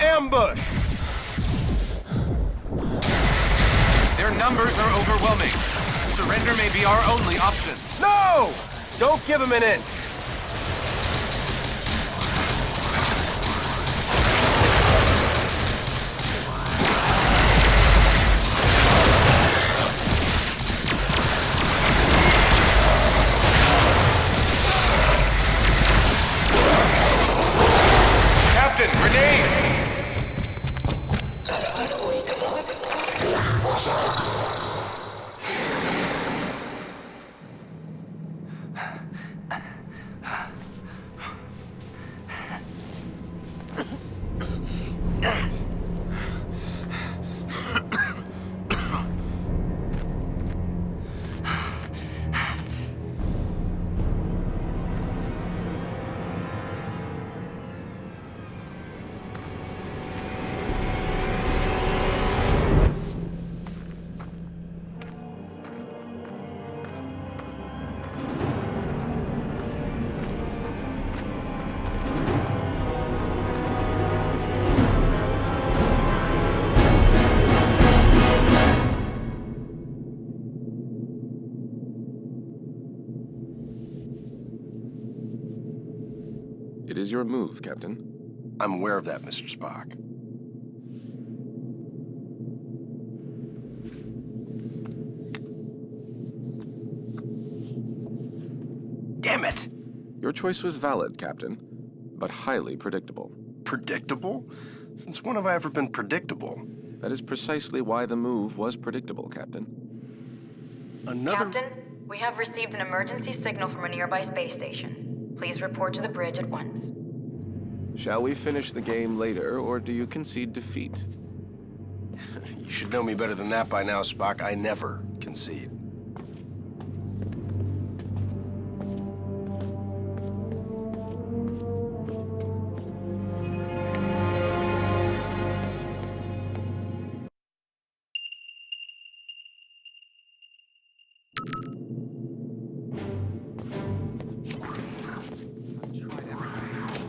Ambush! Their numbers are overwhelming. Surrender may be our only option. No! Don't give him an inch! Captain, grenade! It is your move, Captain. I'm aware of that, Mr. Spock. Damn it! Your choice was valid, Captain, but highly predictable. Predictable? Since when have I ever been predictable? That is precisely why the move was predictable, Captain. Another... Captain, we have received an emergency signal from a nearby space station. Please report to the bridge at once. Shall we finish the game later, or do you concede defeat? You should know me better than that by now, Spock. I never concede.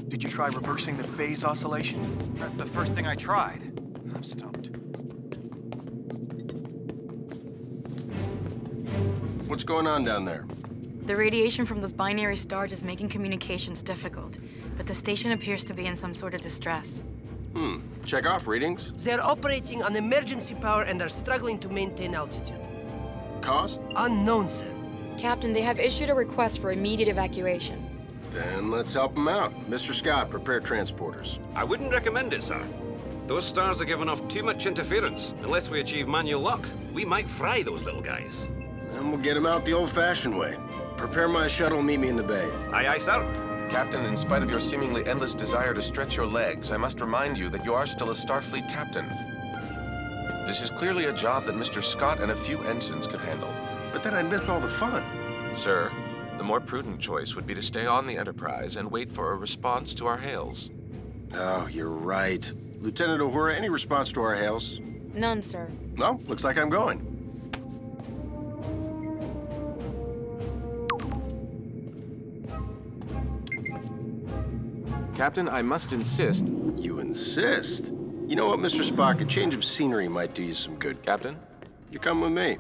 Did you try reversing the phase oscillation? That's the first thing I tried. I'm stumped. What's going on down there? The radiation from those binary stars is making communications difficult, but the station appears to be in some sort of distress. Check off readings. They're operating on emergency power and are struggling to maintain altitude. Cause? Unknown, sir. Captain, they have issued a request for immediate evacuation. Then let's help them out. Mr. Scott, prepare transporters. I wouldn't recommend it, sir. Those stars are giving off too much interference. Unless we achieve manual lock, we might fry those little guys. Then we'll get them out the old-fashioned way. Prepare my shuttle and meet me in the bay. Aye, aye, sir. Captain, in spite of your seemingly endless desire to stretch your legs, I must remind you that you are still a Starfleet captain. This is clearly a job that Mr. Scott and a few ensigns could handle. But then I'd miss all the fun. Sir, the more prudent choice would be to stay on the Enterprise and wait for a response to our hails. Oh, you're right. Lieutenant Uhura, any response to our hails? None, sir. No, looks like I'm going. Captain, I must insist. You insist? You know what, Mr. Spock? A change of scenery might do you some good. Captain? You come with me.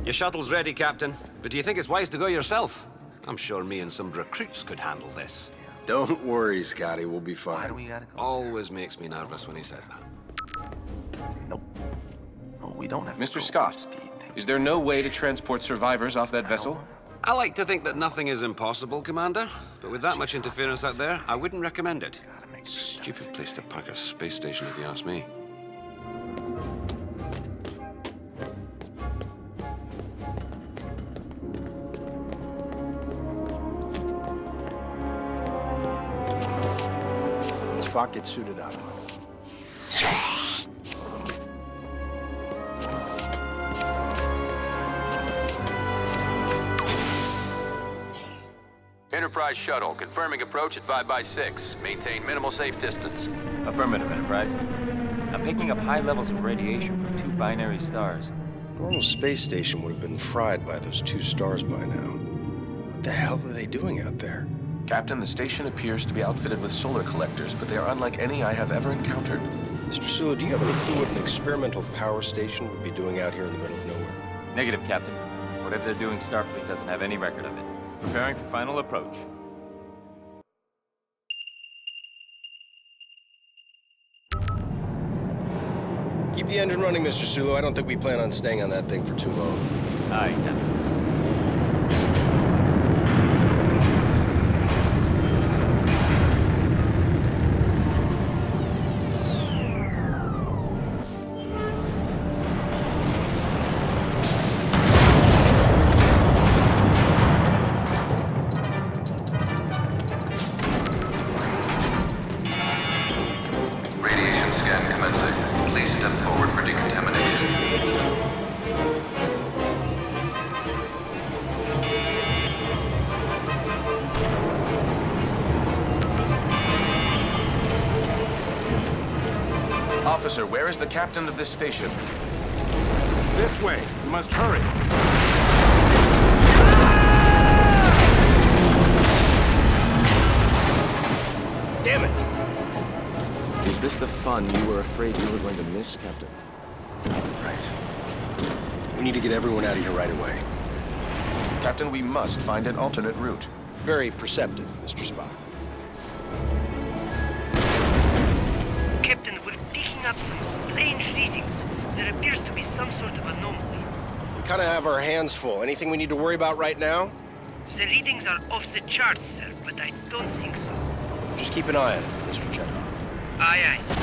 Your shuttle's ready, Captain. But do you think it's wise to go yourself? I'm sure me and some recruits could handle this. Don't worry, Scotty. We'll be fine. Why do we gotta go? Always makes me nervous when he says that. Nope. No, we don't have to Mr. go. Scott, Steve, is there no way to transport survivors off that vessel? I like to think that nothing is impossible, Commander. But with that much interference out there, I wouldn't recommend it. Gotta make Stupid place to park a space station, if you ask me. Spock, get suited up. Enterprise shuttle, confirming approach at 5x6. Maintain minimal safe distance. Affirmative, Enterprise. I'm picking up high levels of radiation from two binary stars. A normal space station would have been fried by those two stars by now. What the hell are they doing out there? Captain, the station appears to be outfitted with solar collectors, but they are unlike any I have ever encountered. Mr. Sulu, do you have any clue what an experimental power station would be doing out here in the middle of nowhere? Negative, Captain. Whatever they're doing, Starfleet doesn't have any record of it. Preparing for final approach. Keep the engine running, Mr. Sulu. I don't think we plan on staying on that thing for too long. Aye, Captain. Radiation scan commencing. Please step forward for decontamination. Officer, where is the captain of this station? This way. You must hurry. Damn it! Is this the fun you were afraid you were going to miss, Captain? Right. We need to get everyone out of here right away. Captain, we must find an alternate route. Very perceptive, Mr. Spock. Captain, we're picking up some strange readings. There appears to be some sort of anomaly. We kind of have our hands full. Anything we need to worry about right now? The readings are off the charts, sir, but I don't think so. Just keep an eye on it, Mr. Chekhov. Aye, aye, sir.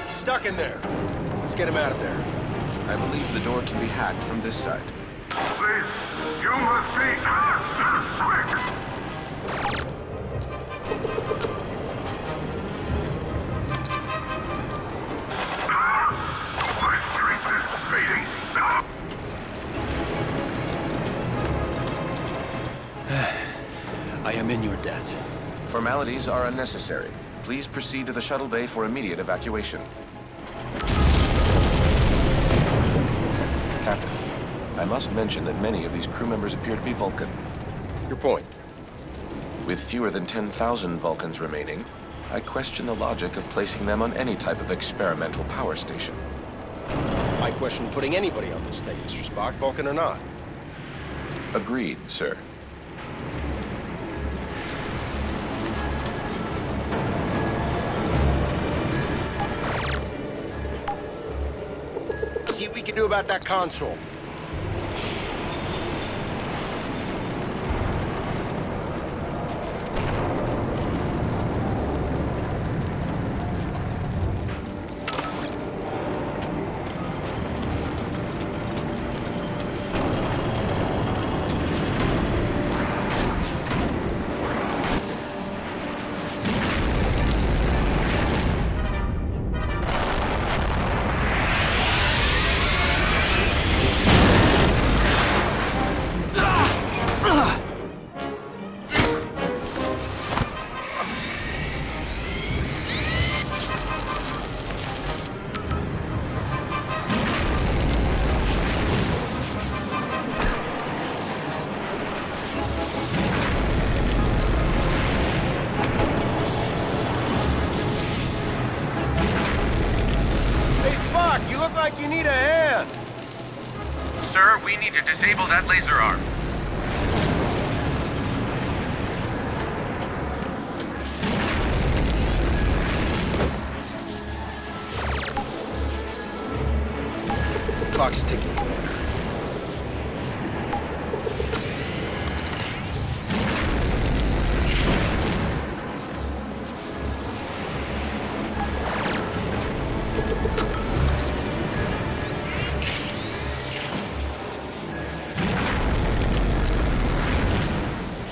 Stuck in there. Let's get him out of there. I believe the door can be hacked from this side. Please, you must be quick. My strength is fading. I am in your debt. Formalities are unnecessary. Please proceed to the shuttle bay for immediate evacuation. Captain, I must mention that many of these crew members appear to be Vulcan. Your point. With fewer than 10,000 Vulcans remaining, I question the logic of placing them on any type of experimental power station. I question putting anybody on this thing, Mr. Spock, Vulcan or not. Agreed, sir. See what we can do about that console. You look like you need a hand. Sir, we need to disable that laser arm. Clock's ticking,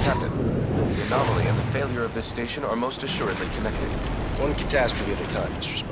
Commander. failure of this station are most assuredly connected. One catastrophe at a time, Mr. Spock.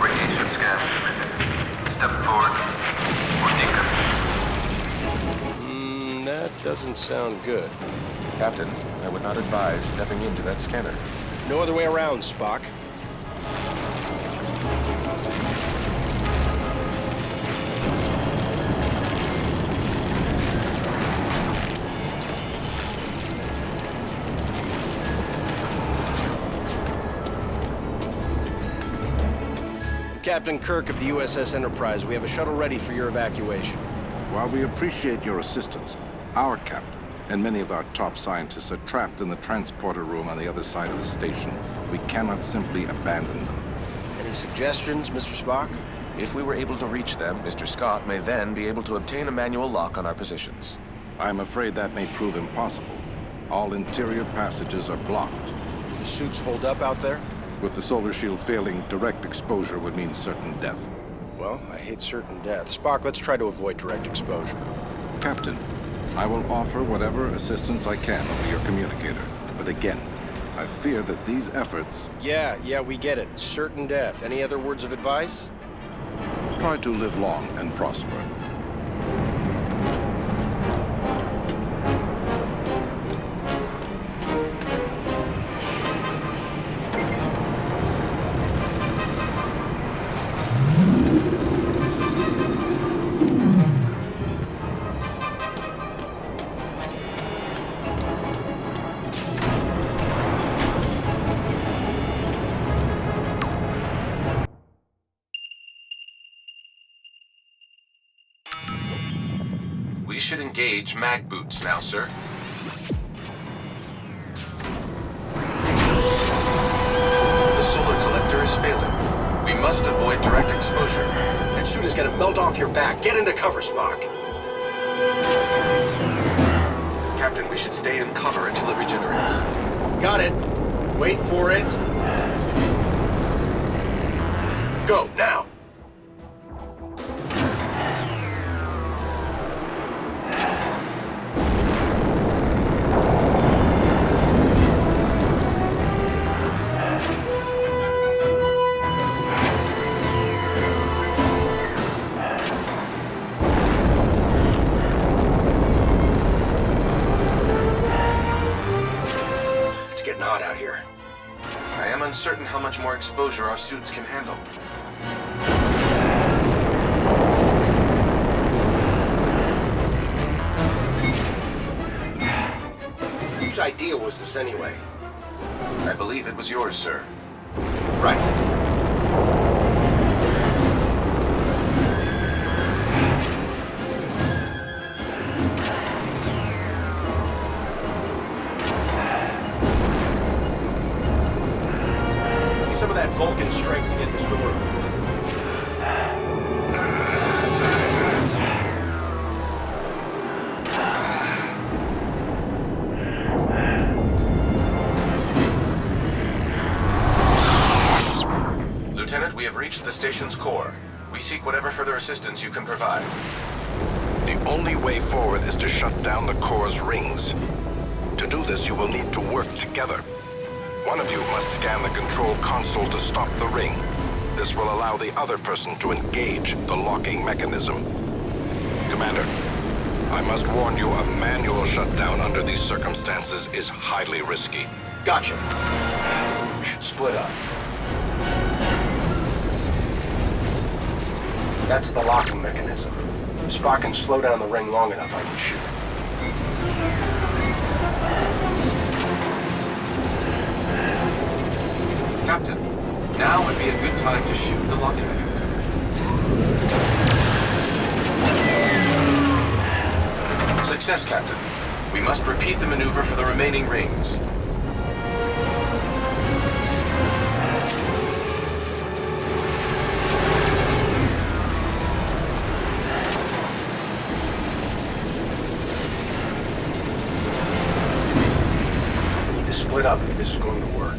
Radiation scan submitted. Step forward. Or decommission. That doesn't sound good. Captain, I would not advise stepping into that scanner. No other way around, Spock. Captain Kirk of the USS Enterprise, we have a shuttle ready for your evacuation. While we appreciate your assistance, our captain and many of our top scientists are trapped in the transporter room on the other side of the station. We cannot simply abandon them. Any suggestions, Mr. Spock? If we were able to reach them, Mr. Scott may then be able to obtain a manual lock on our positions. I'm afraid that may prove impossible. All interior passages are blocked. The suits hold up out there? With the solar shield failing, direct exposure would mean certain death. Well, I hate certain death. Spock, let's try to avoid direct exposure. Captain, I will offer whatever assistance I can over your communicator. But again, I fear that these efforts... Yeah, we get it. Certain death. Any other words of advice? Try to live long and prosper. We should engage mag boots now, sir. The solar collector is failing. We must avoid direct exposure. That suit is gonna melt off your back. Get into cover, Spock. Captain, we should stay in cover until it regenerates. Got it. Wait for it. Go, now! It's getting hot out here. I am uncertain how much more exposure our suits can handle. Whose idea was this anyway? I believe it was yours, sir. Right. Give me some of that Vulcan strength to get this door open. Lieutenant, we have reached the station's core. We seek whatever further assistance you can provide. The only way forward is to shut down the core's rings. To do this, you will need to work together. One of you must scan the control console to stop the ring. This will allow the other person to engage the locking mechanism. Commander, I must warn you, a manual shutdown under these circumstances is highly risky. Gotcha. We should split up. That's the locking mechanism. If Spock can slow down the ring long enough, I can shoot it. Captain, now would be a good time to shoot the locking mechanism. success, Captain. We must repeat the maneuver for the remaining rings. We need to split up if this is going to work.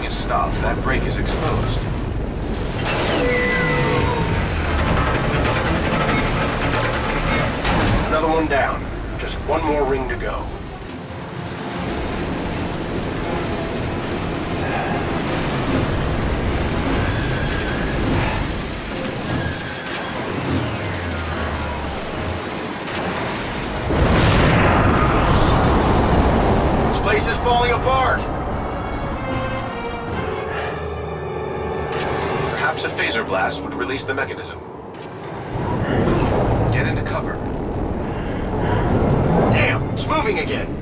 Stop. That break is exposed. Another one down. Just one more ring to go. This place is falling apart! Perhaps a phaser blast would release the mechanism. Get into cover. Damn, it's moving again.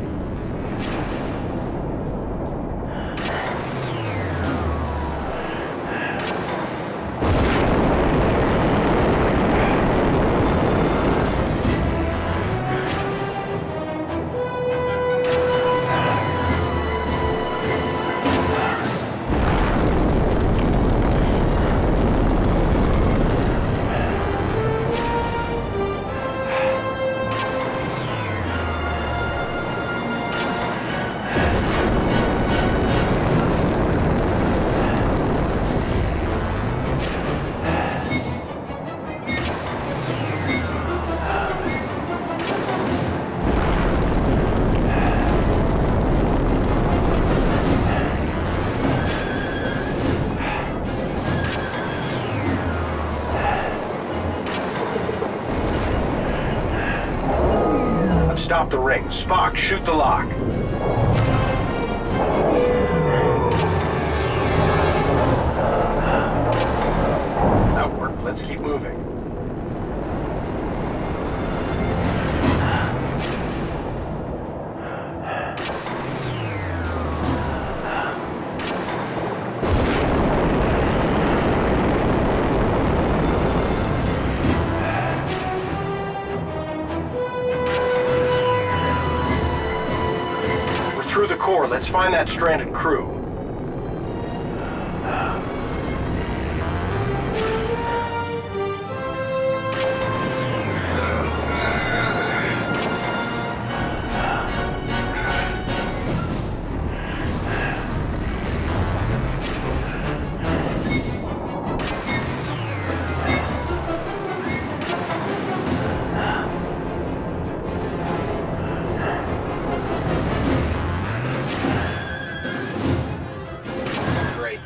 Stop the ring. Spock, shoot the lock. That worked. Let's keep moving. Through the core, let's find that stranded crew.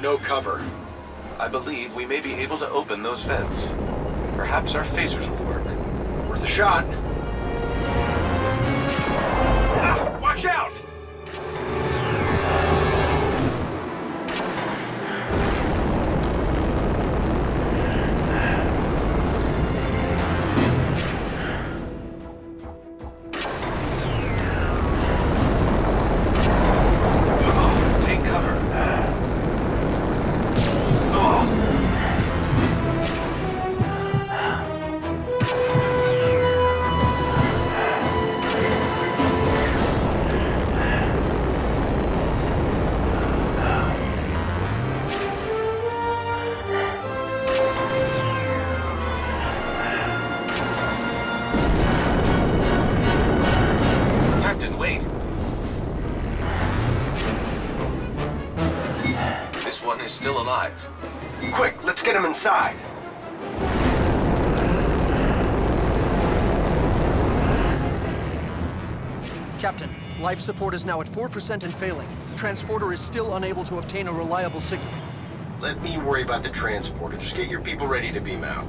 No cover. I believe we may be able to open those vents. Perhaps our phasers will work. Worth a shot. Ah, watch out! Take cover. Captain, wait. This one is still alive. Quick, let's get him inside. Captain, life support is now at 4% and failing. Transporter is still unable to obtain a reliable signal. Let me worry about the transporter. Just get your people ready to beam out.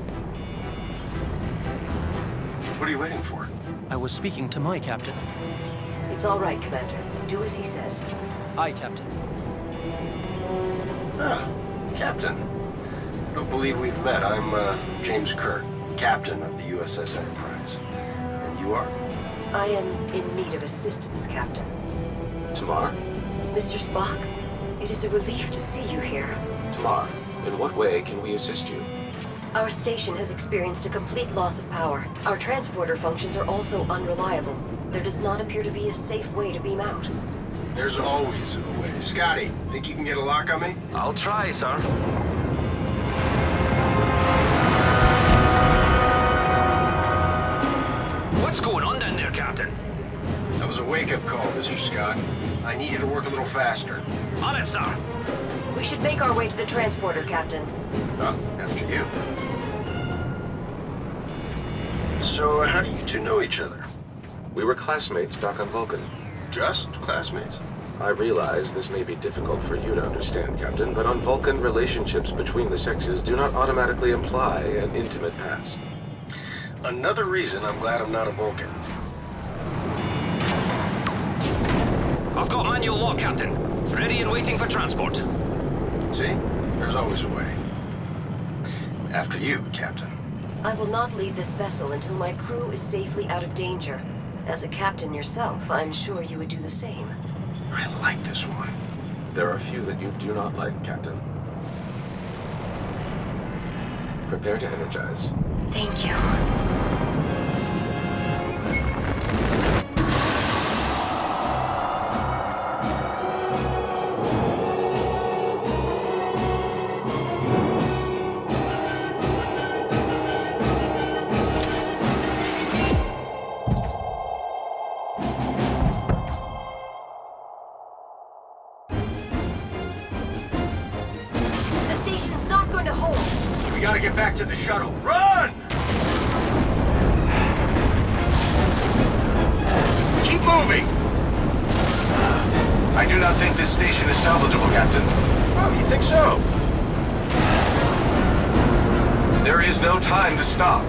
What are you waiting for? I was speaking to my captain. It's all right, Commander. Do as he says. Aye, Captain. Ah, Captain. I don't believe we've met. I'm, James Kirk, Captain of the USS Enterprise. And you are? I am in need of assistance, Captain. Tamar? Mr. Spock, it is a relief to see you here. Tamar, in what way can we assist you? Our station has experienced a complete loss of power. Our transporter functions are also unreliable. There does not appear to be a safe way to beam out. There's always a way. Scotty, think you can get a lock on me? I'll try, sir. What's going on down there, Captain? That was a wake-up call, Mr. Scott. I need you to work a little faster. On it, sir. We should make our way to the transporter, Captain. After you. So, how do you two know each other? We were classmates back on Vulcan. Just classmates? I realize this may be difficult for you to understand, Captain, but on Vulcan, relationships between the sexes do not automatically imply an intimate past. Another reason I'm glad I'm not a Vulcan. I've got manual lock, Captain. Ready and waiting for transport. See? There's always a way. After you, Captain. I will not leave this vessel until my crew is safely out of danger. As a captain yourself, I'm sure you would do the same. I like this one. There are a few that you do not like, Captain. Prepare to energize. Thank you. We gotta get back to the shuttle. Run! Keep moving! I do not think this station is salvageable, Captain. Oh, you think so? There is no time to stop.